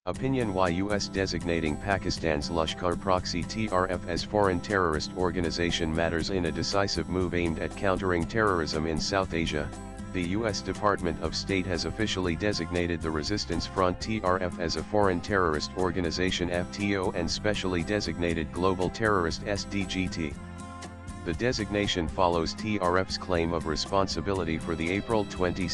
Opinion: why US designating Pakistan's Lashkar Proxy TRF as foreign terrorist organization matters in a decisive move aimed at countering terrorism in South Asia. The US Department of State has officially designated the Resistance Front TRF as a foreign terrorist organization FTO and specially designated global terrorist SDGT. The designation follows TRF's claim of responsibility for the April 22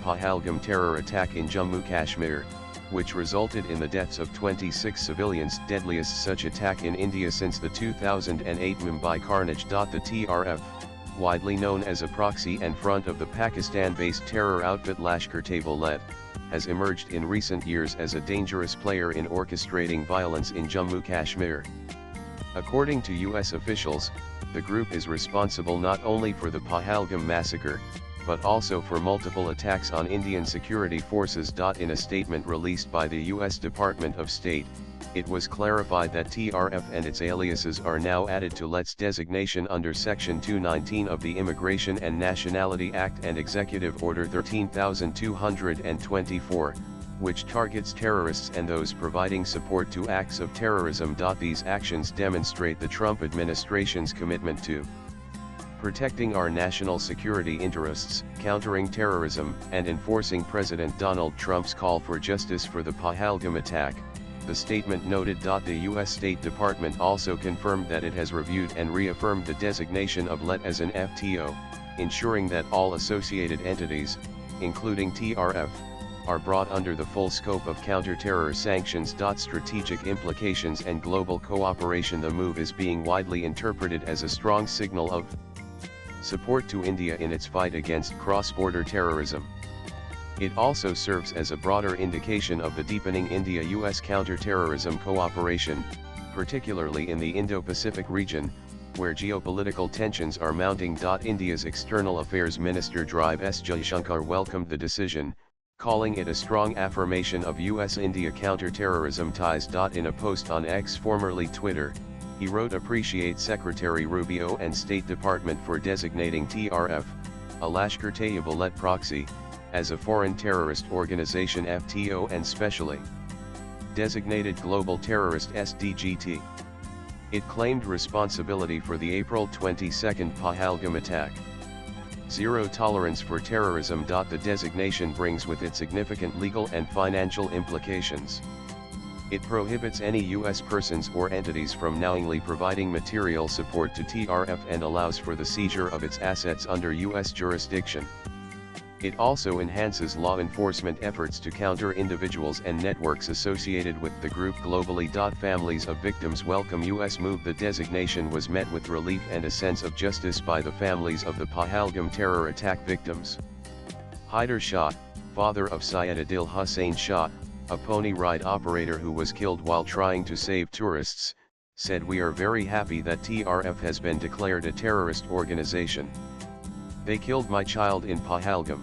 Pahalgam terror attack in Jammu Kashmir, which resulted in the deaths of 26 civilians, deadliest such attack in India since the 2008 Mumbai carnage. The TRF, widely known as a proxy and front of the Pakistan-based terror outfit Lashkar, has emerged in recent years as a dangerous player in orchestrating violence in Jammu Kashmir. According to US officials, the group is responsible not only for the Pahalgam massacre, but also for multiple attacks on Indian security forces. In a statement released by the US Department of State, it was clarified that TRF and its aliases are now added to LET's designation under Section 219 of the Immigration and Nationality Act and Executive Order 13224, which targets terrorists and those providing support to acts of terrorism. These actions demonstrate the Trump administration's commitment to protecting our national security interests, countering terrorism, and enforcing President Donald Trump's call for justice for the Pahalgam attack. The statement noted. The U.S. State Department also confirmed that it has reviewed and reaffirmed the designation of LET as an FTO, ensuring that all associated entities, including TRF, are brought under the full scope of counter-terror sanctions. Strategic implications and global cooperation. The move is being widely interpreted as a strong signal of support to India in its fight against cross-border terrorism. It also serves as a broader indication of the deepening India-US counter-terrorism cooperation, particularly in the Indo-Pacific region, where geopolitical tensions are mounting. India's External Affairs Minister Drive S. Jaishankar welcomed the decision, calling it a strong affirmation of US-India counter-terrorism ties. In a post on X, formerly Twitter, he wrote, "Appreciate Secretary Rubio and State Department for designating TRF, a Lashkar-Taiba-led proxy, as a foreign terrorist organization FTO and specially designated global terrorist SDGT. It claimed responsibility for the April 22 Pahalgam attack. Zero tolerance for terrorism." The designation brings with it significant legal and financial implications. It prohibits any U.S. persons or entities from knowingly providing material support to TRF and allows for the seizure of its assets under U.S. jurisdiction. It also enhances law enforcement efforts to counter individuals and networks associated with the group globally. Families of victims welcome U.S. move. The designation was met with relief and a sense of justice by the families of the Pahalgam terror attack victims. Haider Shah, father of Syed Adil Hussain Shah, a pony ride operator who was killed while trying to save tourists, said, "We are very happy that TRF has been declared a terrorist organization. They killed my child in Pahalgam.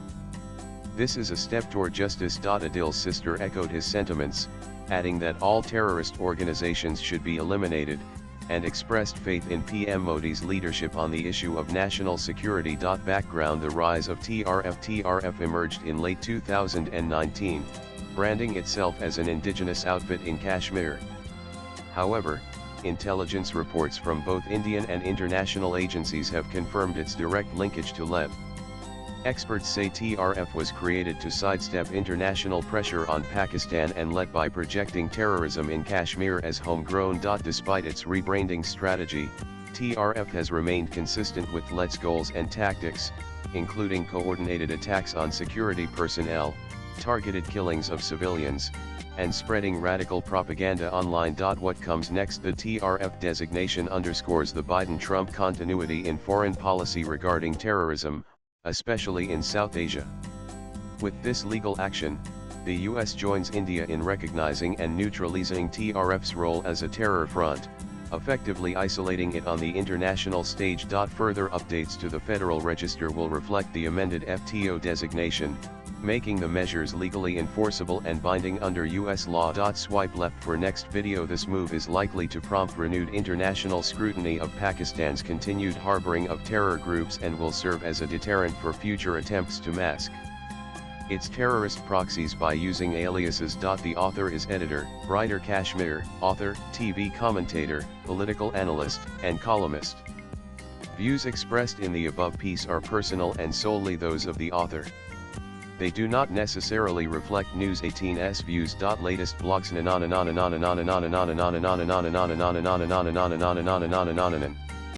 This is a step toward justice." Adil's sister echoed his sentiments, adding that all terrorist organizations should be eliminated, and expressed faith in PM Modi's leadership on the issue of national security. Background: the rise of TRF. TRF emerged in late 2019, branding itself as an indigenous outfit in Kashmir. However, intelligence reports from both Indian and international agencies have confirmed its direct linkage to LET. Experts say TRF was created to sidestep international pressure on Pakistan and led by projecting terrorism in Kashmir as homegrown. Despite its rebranding strategy, TRF has remained consistent with LET's goals and tactics, including coordinated attacks on security personnel, targeted killings of civilians, and spreading radical propaganda online. What comes next? The TRF designation underscores the Biden-Trump continuity in foreign policy regarding terrorism, especially in South Asia. With this legal action, the US joins India in recognizing and neutralizing TRF's role as a terror front, effectively isolating it on the international stage. Further updates to the Federal Register will reflect the amended FTO designation, making the measures legally enforceable and binding under US law. Swipe left for next video. This move is likely to prompt renewed international scrutiny of Pakistan's continued harboring of terror groups and will serve as a deterrent for future attempts to mask its terrorist proxies by using aliases. The author is editor, writer Kashmir, author, TV commentator, political analyst, and columnist. Views expressed in the above piece are personal and solely those of the author. They do not necessarily reflect News 18's views. Latest blogs.